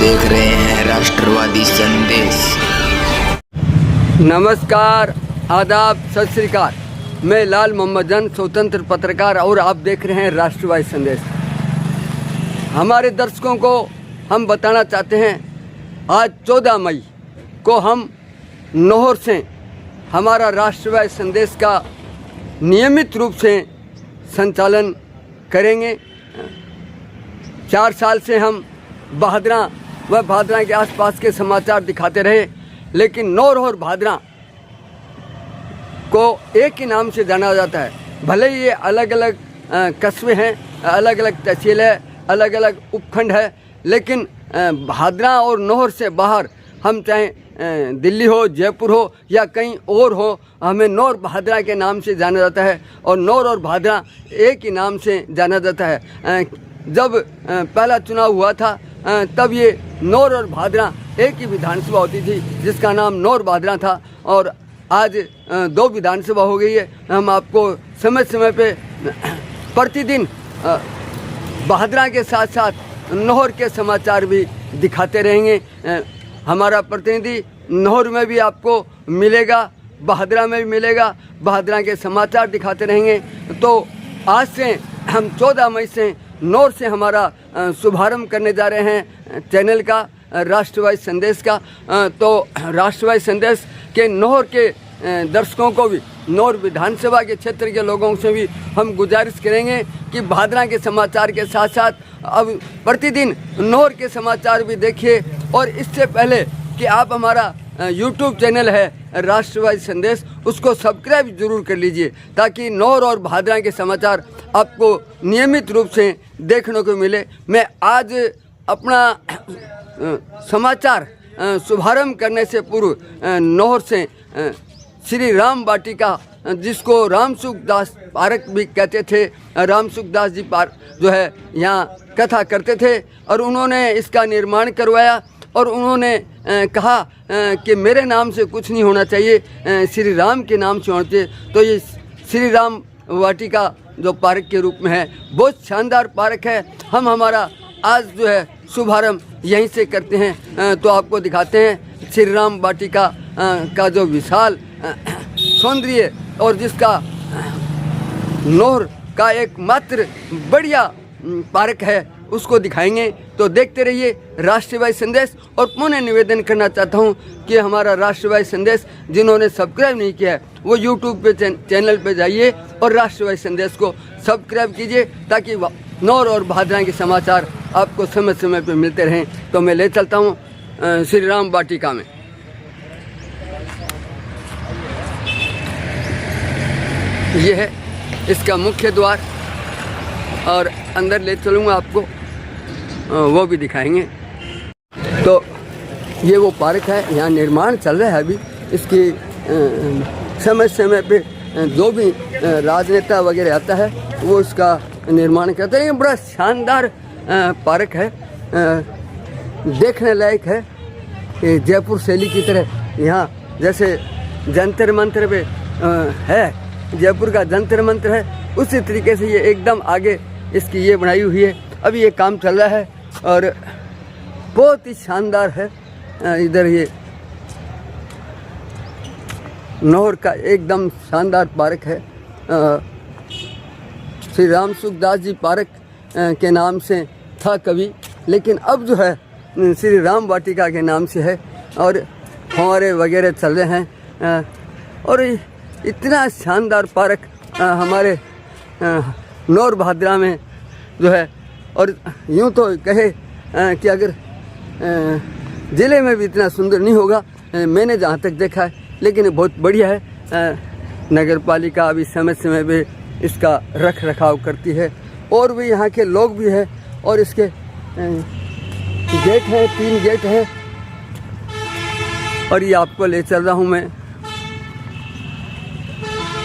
देख रहे हैं राष्ट्रवादी संदेश। नमस्कार, आदाब, सत श्री अकाल। मैं लाल मोहम्मद जन, स्वतंत्र पत्रकार, और आप देख रहे हैं राष्ट्रवादी संदेश। हमारे दर्शकों को हम बताना चाहते हैं, आज 14 मई को हम नौहर से हमारा राष्ट्रवादी संदेश का नियमित रूप से संचालन करेंगे। 4 साल से हम भादरा व भादरा के आसपास के समाचार दिखाते रहे, लेकिन नौर और भादरा को एक ही नाम से जाना जाता है। भले ही ये अलग अलग कस्बे हैं, अलग अलग तहसील है, अलग अलग उपखंड है, लेकिन भादरा और नौहर से बाहर हम चाहे दिल्ली हो, जयपुर हो या कहीं और हो, हमें नौर भादरा के नाम से जाना जाता है और नौर और भादरा एक ही नाम से जाना जाता है। जब पहला चुनाव हुआ था तब ये नौर और भादरा एक ही विधानसभा होती थी जिसका नाम नौर भादरा था, और आज 2 विधानसभा हो गई है। हम आपको समय समय पे प्रतिदिन भादरा के साथ साथ नौहर के समाचार भी दिखाते रहेंगे। हमारा प्रतिनिधि नौहर में भी आपको मिलेगा, भादरा में भी मिलेगा, भादरा के समाचार दिखाते रहेंगे। तो आज से हम 14 मई से नौहर से हमारा शुभारंभ करने जा रहे हैं चैनल का, राष्ट्रवादी संदेश का। तो राष्ट्रवादी संदेश के नौहर के दर्शकों को भी, नौहर विधानसभा के क्षेत्र के लोगों से भी हम गुजारिश करेंगे कि भादरा के समाचार के साथ साथ अब प्रतिदिन नौहर के समाचार भी देखिए। और इससे पहले कि आप हमारा YouTube चैनल है राष्ट्रवादी संदेश, उसको सब्सक्राइब जरूर कर लीजिए ताकि नौहर और भादरा के समाचार आपको नियमित रूप से देखने को मिले। मैं आज अपना समाचार शुभारंभ करने से पूर्व नौहर से श्री राम वाटिका, जिसको राम सुखदास पार्क भी कहते थे, राम सुखदास जी पार्क जो है यहाँ कथा करते थे और उन्होंने इसका निर्माण करवाया। और उन्होंने कहा कि मेरे नाम से कुछ नहीं होना चाहिए, श्री राम के नाम से होना चाहिए। तो ये श्री राम वाटिका जो पार्क के रूप में है, बहुत शानदार पार्क है। हम हमारा आज जो है शुभारंभ यहीं से करते हैं। तो आपको दिखाते हैं श्री राम वाटिका का जो विशाल सौंदर्य और जिसका नौहर का एकमात्र बढ़िया पार्क है, उसको दिखाएंगे। तो देखते रहिए राष्ट्रवादी संदेश। और पुनः निवेदन करना चाहता हूं कि हमारा राष्ट्रवादी संदेश जिन्होंने सब्सक्राइब नहीं किया है वो YouTube पे चैनल पे जाइए और राष्ट्रवादी संदेश को सब्सक्राइब कीजिए ताकि नौहर और भादरा के समाचार आपको समय समय पे मिलते रहें। तो मैं ले चलता हूँ श्री राम वाटिका में। ये है इसका मुख्य द्वार और अंदर ले चलूँगा आपको, वो भी दिखाएंगे। तो ये वो पार्क है, यहाँ निर्माण चल रहा है अभी। इसकी समय समय पे जो भी राजनेता वगैरह आता है वो इसका निर्माण करते हैं। ये बड़ा शानदार पार्क है, देखने लायक है। ये जयपुर शैली की तरह यहाँ जैसे जंतर मंत्र पे है, जयपुर का जंतर मंत्र है, उसी तरीके से ये एकदम आगे इसकी ये बनाई हुई है। अभी ये काम चल रहा है और बहुत ही शानदार है। इधर ये नौहर का एकदम शानदार पार्क है। श्री राम सुखदास जी पार्क के नाम से था कभी, लेकिन अब जो है श्री राम वाटिका के नाम से है और फव्वारे वगैरह चल रहे हैं। और इतना शानदार पार्क हमारे नौर भादरा में जो है, और यूँ तो कहे कि अगर ज़िले में भी इतना सुंदर नहीं होगा, मैंने जहाँ तक देखा है, लेकिन बहुत बढ़िया है। नगर पालिका अभी समय समय पे इसका रख रखाव करती है और भी यहाँ के लोग भी हैं। और इसके गेट हैं, 3 गेट हैं और ये आपको ले चल रहा हूँ मैं।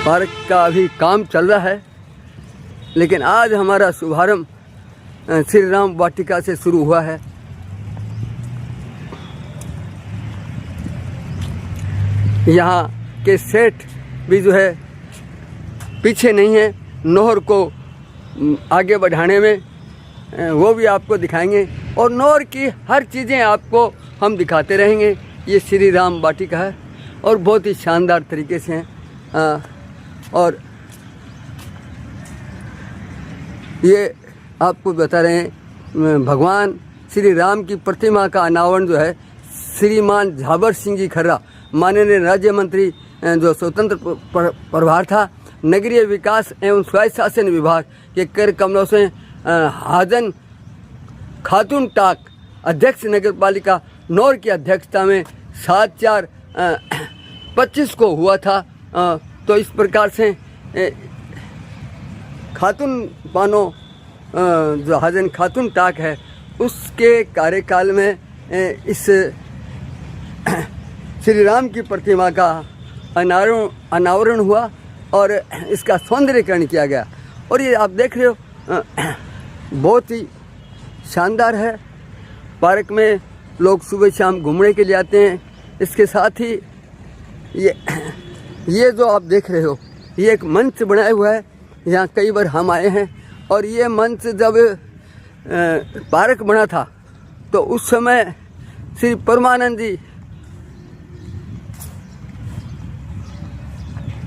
पार्क का अभी काम चल रहा है, लेकिन आज हमारा शुभारंभ श्री राम वाटिका से शुरू हुआ है। यहाँ के सेठ भी जो है पीछे नहीं है नौहर को आगे बढ़ाने में। वो भी आपको दिखाएंगे और नौर की हर चीज़ें आपको हम दिखाते रहेंगे। ये श्री राम वाटिका है और बहुत ही शानदार तरीके से हैं। और ये आपको बता रहे हैं भगवान श्री राम की प्रतिमा का अनावरण जो है श्रीमान झाबर सिंह जी खर्रा माननीय राज्य मंत्री जो स्वतंत्र प्रभार था नगरीय विकास एवं स्वायत्त शासन विभाग के कर कमलों से हाजन खातून टाक अध्यक्ष नगर पालिका नौर की अध्यक्षता में 7/4/25 को हुआ था। तो इस प्रकार से खातून बानो जो हाजन खातून टाक है उसके कार्यकाल में इस श्री राम की प्रतिमा का अनावरण हुआ और इसका सौंदर्यीकरण किया गया। और ये आप देख रहे हो बहुत ही शानदार है। पार्क में लोग सुबह शाम घूमने के लिए आते हैं। इसके साथ ही ये जो आप देख रहे हो ये एक मंच बनाया हुआ है। यहाँ कई बार हम आए हैं और ये मंच जब पार्क बना था तो उस समय श्री परमानंद जी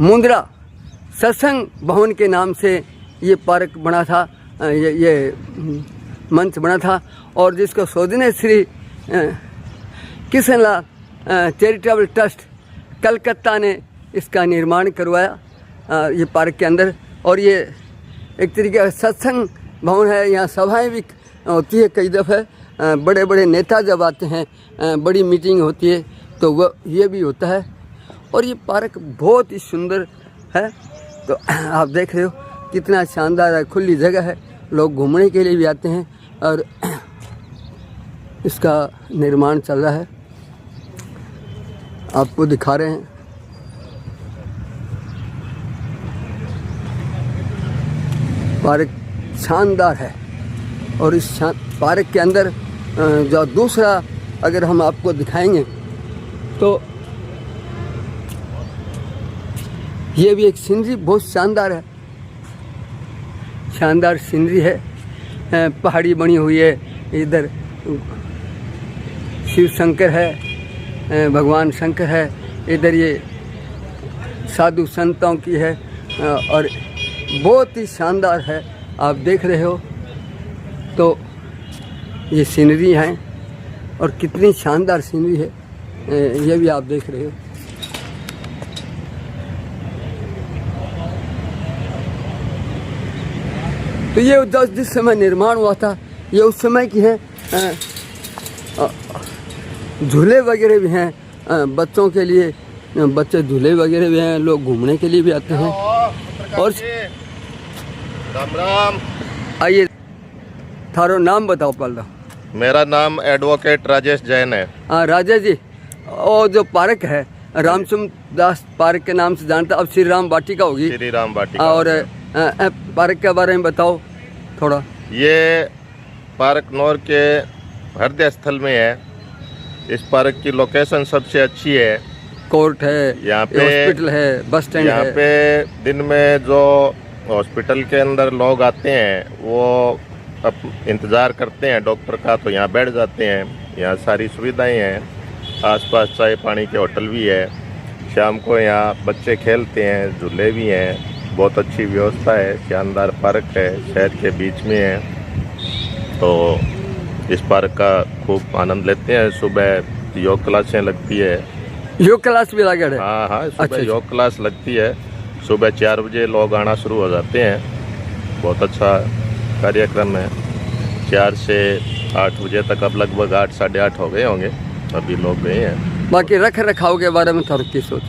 मुंद्रा सत्संग भवन के नाम से ये पार्क बना था, ये मंच बना था और जिसको सौजन्य श्री किशनलाल चैरिटेबल ट्रस्ट कलकत्ता ने इसका निर्माण करवाया ये पार्क के अंदर। और ये एक तरीके का सत्संग भवन है। यहाँ सभाएं भी होती है। कई दफ़े बड़े बड़े नेता जब आते हैं बड़ी मीटिंग होती है तो वह ये भी होता है। और ये पार्क बहुत ही सुंदर है। तो आप देख रहे हो कितना शानदार है, खुली जगह है, लोग घूमने के लिए भी आते हैं और इसका निर्माण चल रहा है, आपको दिखा रहे हैं। पार्क शानदार है और इस पार्क के अंदर जो दूसरा अगर हम आपको दिखाएंगे तो ये भी एक सीनरी बहुत शानदार है, शानदार सीनरी है। पहाड़ी बनी हुई है, इधर शिव शंकर है, भगवान शंकर है, इधर ये साधु संतों की है और बहुत ही शानदार है। आप देख रहे हो तो ये सीनरी हैं और कितनी शानदार सीनरी है ये भी आप देख रहे हो। तो ये जिस समय निर्माण हुआ था ये उस समय की है। झूले वगैरह भी हैं बच्चों के लिए, बच्चे झूले वगैरह भी हैं, लोग घूमने के लिए भी आते हैं। और राम राम। आइए थारो नाम बताओ पहले। मेरा नाम एडवोकेट राजेश जैन है। हाँ राजेश जी, और जो पार्क है रामचंद्र दास पार्क के नाम से जानता, अब श्री राम वाटिका होगी। श्री राम वाटिका। और पार्क के बारे में बताओ थोड़ा। ये पार्क नौर के हृदय स्थल में है। इस पार्क की लोकेशन सबसे अच्छी है। कोर्ट है, यहाँ पे हॉस्पिटल है, बस स्टैंड है। यहाँ पे दिन में जो हॉस्पिटल के अंदर लोग आते हैं वो अब इंतज़ार करते हैं डॉक्टर का, तो यहाँ बैठ जाते हैं। यहाँ सारी सुविधाएं हैं, आसपास चाय पानी के होटल भी है। शाम को यहाँ बच्चे खेलते हैं, झूले भी हैं, बहुत अच्छी व्यवस्था है। शानदार पार्क है, शहर के बीच में है। तो इस पार्क का खूब आनंद लेते हैं। सुबह योग क्लासें लगती है। योग क्लास भी लगा है? हाँ हाँ, सुबह अच्छा। योग क्लास लगती है। सुबह 4 बजे लोग आना शुरू हो जाते हैं। बहुत अच्छा कार्यक्रम है। 4 से 8 बजे तक अब लगभग 8 साढ़े 8 हो गए होंगे, अभी लोग गए हैं। बाकी रख रखाव के बारे में थोड़ा की सोच।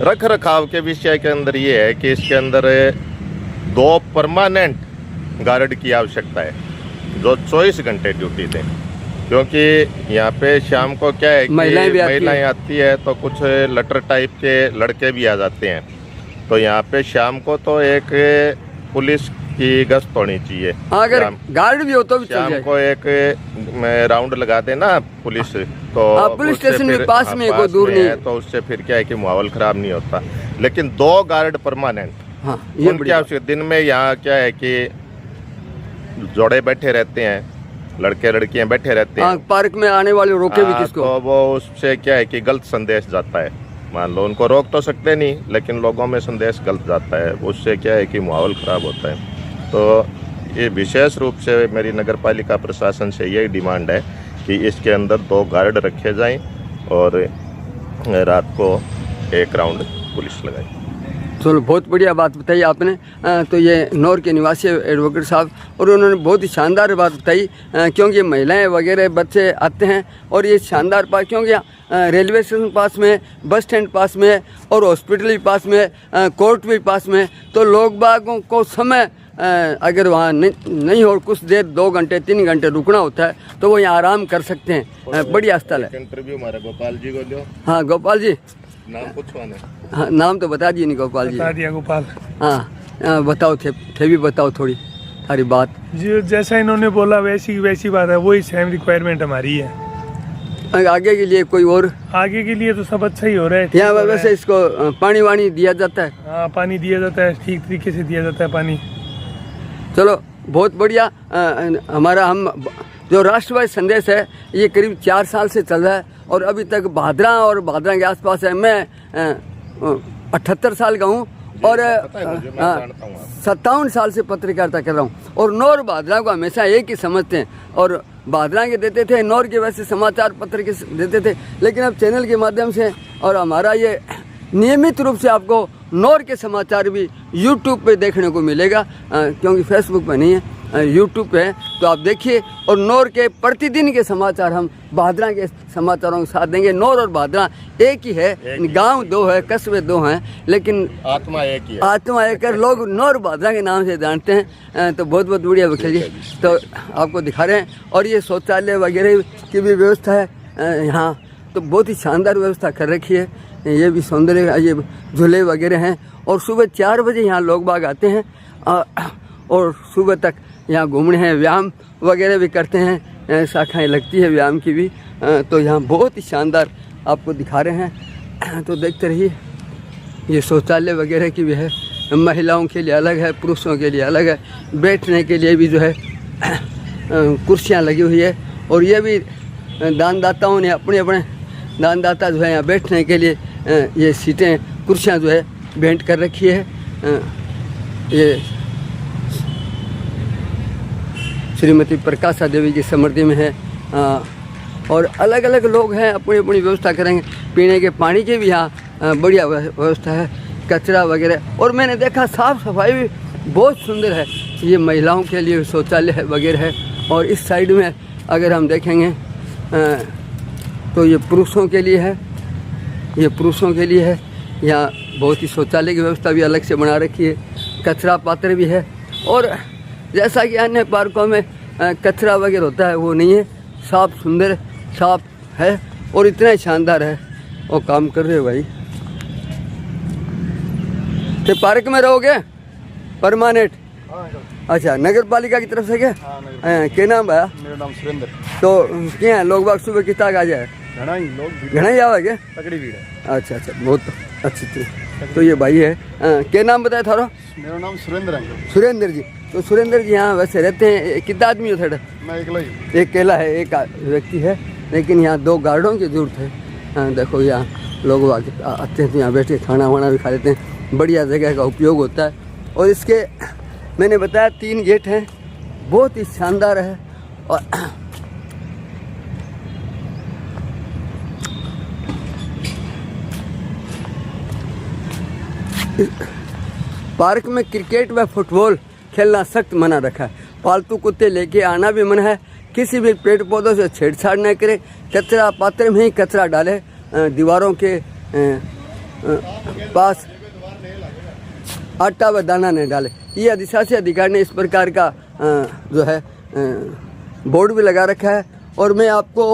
रख रखाव के विषय के अंदर ये है कि इसके अंदर 2 परमानेंट गार्ड की आवश्यकता है जो 24 घंटे ड्यूटी दें, क्योंकि यहाँ पे शाम को क्या है कि महिलाएं आती है तो कुछ लटर टाइप के लड़के भी आ जाते हैं। तो यहाँ पे शाम को तो एक पुलिस की गश्त होनी चाहिए। अगर गार्ड भी हो तो भी शाम को एक राउंड लगा देना पुलिस, तो पुलिस स्टेशन के पास में कोई दूर नहीं है, तो उससे फिर क्या है कि माहौल खराब नहीं होता। लेकिन 2 गार्ड परमानेंट, हाँ, ये उनकी आवश्यकता। दिन में यहाँ क्या है कि जोड़े बैठे रहते हैं, लड़के लड़कियां बैठे रहते हैं। पार्क में आने वाले रोके भी किसको? तो वो उससे क्या है कि गलत संदेश जाता है। मान लो उनको रोक तो सकते नहीं, लेकिन लोगों में संदेश गलत जाता है, उससे क्या है कि माहौल ख़राब होता है। तो ये विशेष रूप से मेरी नगर पालिका प्रशासन से यही डिमांड है कि इसके अंदर 2 गार्ड रखे जाएं और रात को 1 राउंड पुलिस लगाई। चलो, बहुत बढ़िया बात बताई आपने। तो ये नौर के निवासी एडवोकेट साहब, और उन्होंने बहुत ही शानदार बात बताई, क्योंकि महिलाएं वगैरह बच्चे आते हैं और ये शानदार पास, क्योंकि रेलवे स्टेशन पास में, बस स्टैंड पास में और हॉस्पिटल भी पास में, कोर्ट भी पास में। तो लोग बागों को समय अगर वहाँ नहीं हो, कुछ देर 2 घंटे 3 घंटे रुकना होता है, तो वो यहाँ आराम कर सकते हैं। बढ़िया स्थल है। इंटरव्यू हमारे गोपाल जी को लो। हाँ गोपाल जी, नाम पूछवाना। हाँ नाम तो बता दिए नहीं गोपाल जी। बता दिया गोपाल। हाँ बताओ, थे भी बताओ थोड़ी सारी बात। जी जैसा इन्होंने बोला वैसी बात है, वही सेम रिक्वायरमेंट हमारी है। आगे के लिए कोई और? आगे के लिए तो सब अच्छा ही हो रहा है। यहाँ वैसे इसको पानी वानी दिया जाता है? हाँ पानी दिया जाता है, ठीक तरीके से दिया जाता है पानी। चलो बहुत बढ़िया। हम जो राष्ट्रवादी संदेश है ये करीब 4 साल से चल रहा है और अभी तक भादरा और भादरा के आसपास है। मैं 78 साल का हूँ और 57 साल से पत्रकारिता कर रहा हूँ, और नौर भादरा को हमेशा एक ही समझते हैं। और भादरा के देते थे, नौर के वैसे समाचार पत्र के देते थे, लेकिन अब चैनल के माध्यम से और हमारा ये नियमित रूप से आपको नौर के समाचार भी यूट्यूब पे देखने को मिलेगा, क्योंकि फेसबुक पे नहीं है, यूट्यूब पे है। तो आप देखिए, और नौर के प्रतिदिन के समाचार हम भादरा के समाचारों के साथ देंगे। नौर और भादरा एक ही है, गांव 2 है, कस्बे 2 हैं, लेकिन आत्मा एक ही है। आत्मा एक है। लोग नौर भादरा के नाम से जानते हैं। तो बहुत बहुत बढ़िया वकील जी, तो आपको दिखा रहे हैं। और ये शौचालय वगैरह की भी व्यवस्था है यहाँ, तो बहुत ही शानदार व्यवस्था कर रखी है। ये भी सौंदर्य, ये झूले वगैरह हैं। और सुबह 4 बजे यहाँ लोग बाग आते हैं और सुबह तक यहाँ घूमने हैं, व्यायाम वगैरह भी करते हैं, शाखाएं लगती है व्यायाम की भी। तो यहाँ बहुत ही शानदार आपको दिखा रहे हैं, तो देखते रहिए। ये शौचालय वगैरह की भी है, महिलाओं के लिए अलग है, पुरुषों के लिए अलग है। बैठने के लिए भी जो है कुर्सियाँ लगी हुई है। और ये भी दानदाताओं ने अपने दानदाता जो है यहाँ बैठने के लिए ये सीटें, कुर्सियाँ जो है भेंट कर रखी है। ये श्रीमती प्रकाशा देवी की समृद्धि में है। और अलग अलग लोग हैं, अपनी अपनी व्यवस्था करेंगे। पीने के पानी की भी यहाँ बढ़िया व्यवस्था है, कचरा वगैरह। और मैंने देखा साफ़ सफाई भी बहुत सुंदर है। ये महिलाओं के लिए शौचालय वगैरह है। और इस साइड में अगर हम देखेंगे तो ये पुरुषों के लिए है, ये पुरुषों के लिए है। यहाँ बहुत ही शौचालय की व्यवस्था भी अलग से बना रखी है, कचरा पात्र भी है। और जैसा कि अन्य पार्कों में कचरा वगैरह होता है, वो नहीं है, साफ सुंदर साफ है और इतना ही शानदार है। वो काम कर रहे हो भाई। तो पार्क में रहोगे परमानेंट? अच्छा, नगर पालिका की तरफ से क्या? क्या नाम है? मेरा नाम सुरेंद्र। तो क्या लोग बाग सुबह कितना आ जाए? घना ही आवा क्या? तकड़ी भीड़ है। अच्छा, बहुत अच्छी थी। तो ये भाई है, क्या नाम बताया थारा? मेरा नाम सुरेंद्र है। सुरेंद्र जी। तो सुरेंद्र जी यहाँ वैसे रहते हैं, कितना आदमी हो थोड़ा? मैं अकेला ही। एक अकेला है, एक व्यक्ति है, लेकिन यहाँ 2 गार्डों की जरूरत है। देखो यहाँ लोग आते हैं तो यहाँ बैठ के खाना वाना भी खा लेते हैं, बढ़िया जगह का उपयोग होता है। और इसके मैंने बताया 3 गेट हैं, बहुत ही शानदार है। और पार्क में क्रिकेट व फुटबॉल खेलना सख्त मना रखा है। पालतू कुत्ते लेके आना भी मना है। किसी भी पेड़ पौधों से छेड़छाड़ न करे। कचरा पात्र में ही कचरा डाले, दीवारों के पास आटा व दाना नहीं डाले। ये अधिशासी अधिकारी ने इस प्रकार का जो है बोर्ड भी लगा रखा है। और मैं आपको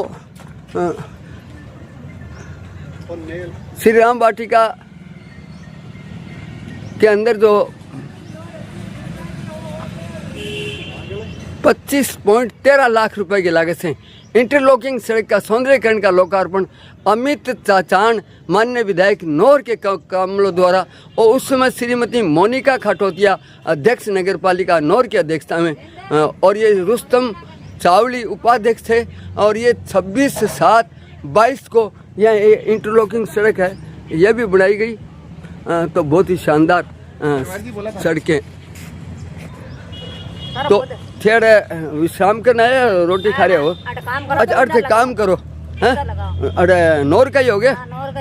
श्री राम वाटिका के अंदर जो 25.13 लाख रुपए की लागत से इंटरलॉकिंग सड़क का सौंदर्यीकरण का लोकार्पण अमित चाचान माननीय विधायक नौर के कमलों द्वारा और उस समय श्रीमती मोनिका खाटोतिया अध्यक्ष नगर पालिका नौर की अध्यक्षता में और ये रुस्तम चावली उपाध्यक्ष थे और ये 26/7/22 को यह इंटरलॉकिंग सड़क है यह भी बनाई गई। तो बहुत ही शानदार सड़कें। तो थोड़े विश्राम करना है, रोटी खा रहे हो? अच्छा अर्थ काम करो हैं? अरे नौर का ही हो गया?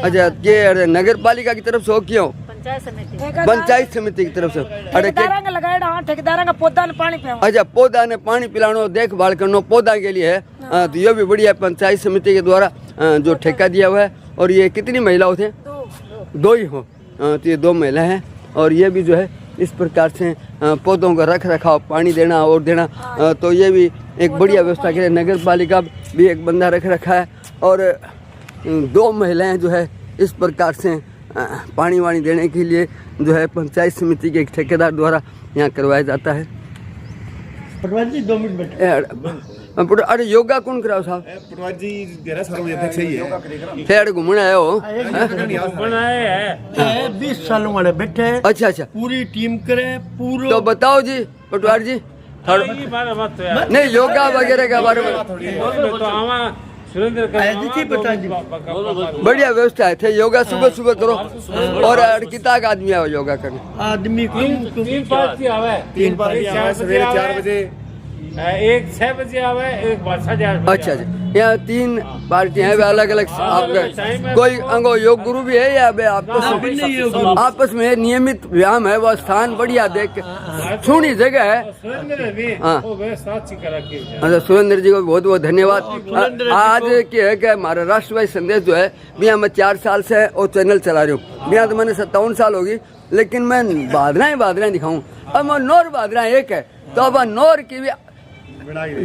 अच्छा ये अरे नगर पालिका की तरफ से हो क्यों? पंचायत समिति की तरफ से। अरे ठेकेदार का पौधा ने पानी पिलाओ। अच्छा पौधा ने पानी पिलानो देखभाल करनो पौधा के लिए है। तो ये भी बढ़िया पंचायत समिति के द्वारा जो ठेका दिया हुआ है। और ये कितनी महिलाओं थे? दो ही हो। तो ये 2 महिला हैं और ये भी जो है इस प्रकार से पौधों का रख रखाव पानी देना और देना। तो ये भी एक बढ़िया व्यवस्था के लिए नगर पालिका भी एक बंदा रख रखा है और 2 महिलाएं जो है इस प्रकार से पानी वानी देने के लिए जो है पंचायत समिति के एक ठेकेदार द्वारा यहाँ करवाया जाता है। पटवारी जी 2 मिनट बैठे। अरे योगा कौन कराओ साहब? पटवारी जी गहरा सारों अध्यक्ष ही है। फिर घूमने आए हो? 20 सालों वाले बैठे। अच्छा अच्छा पूरी टीम करे पूरा। तो बताओ जी पटवारी जी नहीं योगा वगैरह के बारे में बढ़िया व्यवस्था है थे। योगा सुबह सुबह करो और कितना आदमी आओ योगा करने? आदमी 3 पार्टी आवे, 3 पार्टी आवे सवेरे 4 बजे, एक 6 बजे आवे, एक 7:30 बजे। अच्छा यहाँ 3 पार्टियां हैं अलग अलग। आपका कोई अंगो योग गुरु भी है या आपस में नियमित व्यायाम है? वो स्थान बढ़िया देख सुनी जगह है। हाँ अच्छा सुरेंद्र जी को बहुत बहुत धन्यवाद। आज क्या है कि हमारा राष्ट्रवादी संदेश जो है भैया मैं 4 साल से और चैनल चला रही हूँ। भैया तो मैंने 57 साल होगी लेकिन मैं बादराएं दिखाऊं। अब मैं नौर बादराएं एक है तो अब नौर की भी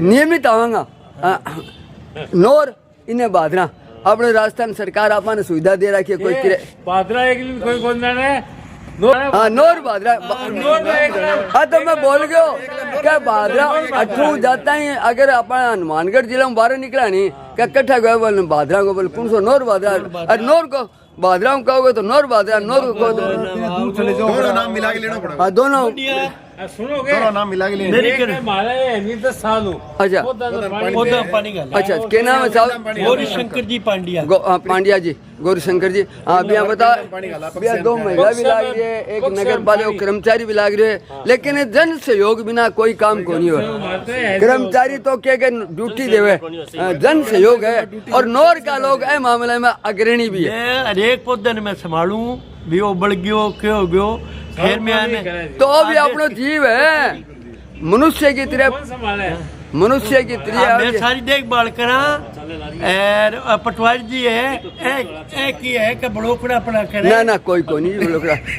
नियमित आवांगा नौर इन्हें बादरा अपने राजस्थान सरकार आपने सुविधा दे रखी है। कोई बादरा एक दिन कोई कौन है नौर बादरा। हाँ तो मैं बोल गया क्या बादरा अठू जाता ही अगर अपना हनुमानगढ़ जिला में बाहर निकला नहीं क्या कट्ठा गया बोल बादरा को बोल कौन सो नौर बादरा। अरे नौर को बादरा में कहोगे तो नौर बादरा नौर को दोनों नाम मिला के लेना पड़ा। दोनों सुनोगे दोनों नाम मिला के लेना। हमारा ये 10 साल हो। अच्छा पौधा पानी का। अच्छा क्या नाम है साहब? गौरी शंकर जी पांड्या। पांड्या जी गौरी शंकर जी। हाँ भैया बता भैया 2 महिला भी लाग रही है एक नगर पालिका कर्मचारी भी लाग रहे हैं लेकिन जन सहयोग बिना कोई काम को नहीं हो। कर्मचारी तो क्या ड्यूटी देवे जन सहयोग है और नौर का लोग ए मामले में अग्रणी भी है। हर एक पौधे ने मैं संभालू भी वो बढ़ गयो क्यों हो गयो फिर में आने तो भी अपना जीव है मनुष्य की तरह मनुष्य की तरह मैं सारी देखभाल करा। और पटवारी जी है एक ही है कि ब्लोकड़ा अपना करे ना कोई को नहीं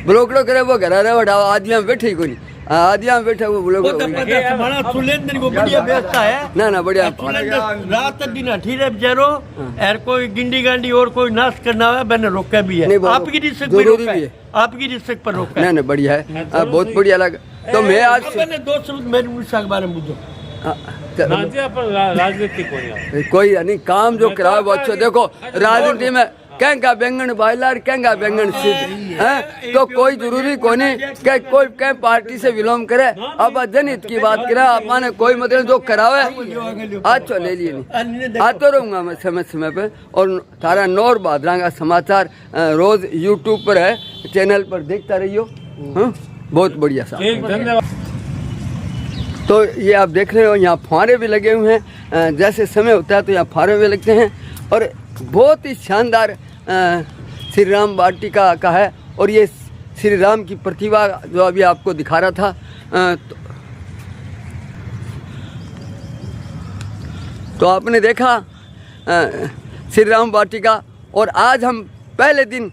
ब्लोकड़ो करे वो घर रहे उठाओ आदमी बैठे कोई नहीं आदिया में बैठा वो ब्लोकड़ो हमारा सुलेंद्र को बढ़िया व्यवस्था है ना बढ़िया रात दिन ठीरे बेचारो और कोई गिंडी गांडी और कोई नाश करना है मैंने रोका भी है। आपकी रिस्क पर रोका है आपकी रिस्क पर रोका ना बढ़िया है बहुत बढ़िया लगा। तो मैं आज मैंने 2 शब्द मेरे के बारे में बुझो राजनीति कोई नहीं काम जो कराओ वो अच्छा। देखो राजनीति में कहगा बैंगन बाइलार कहगा बैंगन सिद्ध है तो कोई जरूरी को नहीं कि कोई कहीं पार्टी से विलोम करे। अब जनहित की बात करे अपने कोई मतलब जो करावे आज तो ले लिए नहीं आते रहूंगा मैं समय समय पे। और तारा नौर बादरा का समाचार रोज यूट्यूब पर है चैनल पर देखता रहियो। बहुत बढ़िया साहब धन्यवाद। तो ये आप देख रहे हो यहाँ फुहारे भी लगे हुए हैं जैसे समय होता है तो यहाँ फुहारे भी लगते हैं और बहुत ही शानदार श्री राम वाटिका का है। और ये श्री राम की प्रतिभा जो अभी आपको दिखा रहा था तो आपने देखा श्री राम वाटिका। और आज हम पहले दिन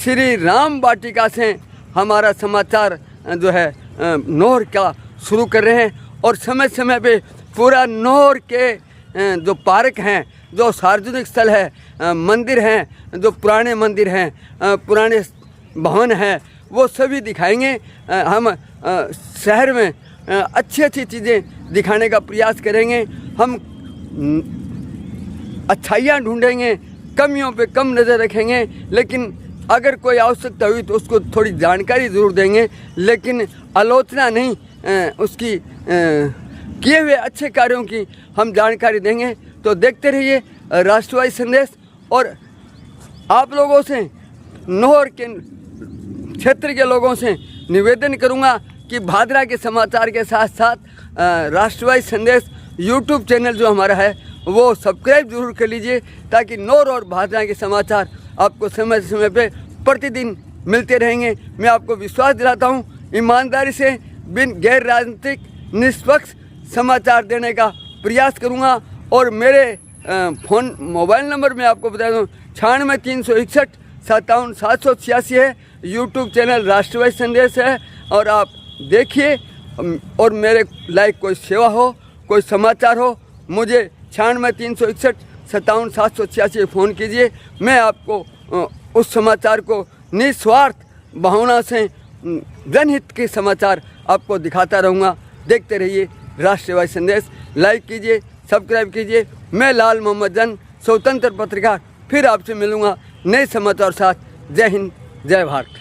श्री राम वाटिका से हमारा समाचार जो है नौर का शुरू कर रहे हैं। और समय समय पे पूरा नौर के जो पार्क हैं जो सार्वजनिक स्थल है मंदिर हैं जो पुराने मंदिर हैं पुराने भवन हैं वो सभी दिखाएंगे हम शहर में अच्छी अच्छी चीज़ें दिखाने का प्रयास करेंगे। हम अच्छाइयाँ ढूंढेंगे, कमियों पे कम नज़र रखेंगे, लेकिन अगर कोई आवश्यकता हुई तो उसको थोड़ी जानकारी ज़रूर देंगे, लेकिन आलोचना नहीं, उसकी किए हुए अच्छे कार्यों की हम जानकारी देंगे। तो देखते रहिए राष्ट्रवादी संदेश। और आप लोगों से, नौहर के क्षेत्र के लोगों से निवेदन करूंगा कि भादरा के समाचार के साथ साथ राष्ट्रवादी संदेश यूट्यूब चैनल जो हमारा है वो सब्सक्राइब जरूर कर लीजिए, ताकि नौर और भादरा के समाचार आपको समय समय पे प्रतिदिन मिलते रहेंगे। मैं आपको विश्वास दिलाता हूँ, ईमानदारी से बिन गैर राजनीतिक निष्पक्ष समाचार देने का प्रयास करूँगा। और मेरे मोबाइल नंबर मैं आपको बता दूँ 96 361 57 786 है। यूट्यूब चैनल राष्ट्रवादी संदेश है, और आप देखिए। और मेरे लाइक कोई सेवा हो, कोई समाचार हो, मुझे 96 361 57 786 फ़ोन कीजिए। मैं आपको उस समाचार को निस्वार्थ भावना से जनहित के समाचार आपको दिखाता रहूँगा। देखते रहिए राष्ट्रवादी संदेश। लाइक कीजिए, सब्सक्राइब कीजिए। मैं लाल मोहम्मद जन, स्वतंत्र पत्रकार, फिर आपसे मिलूँगा नए समाचार साथ। जय हिंद, जय भारत।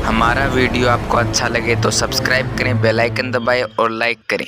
हमारा वीडियो आपको अच्छा लगे तो सब्सक्राइब करें, बेल आइकन दबाएं और लाइक करें।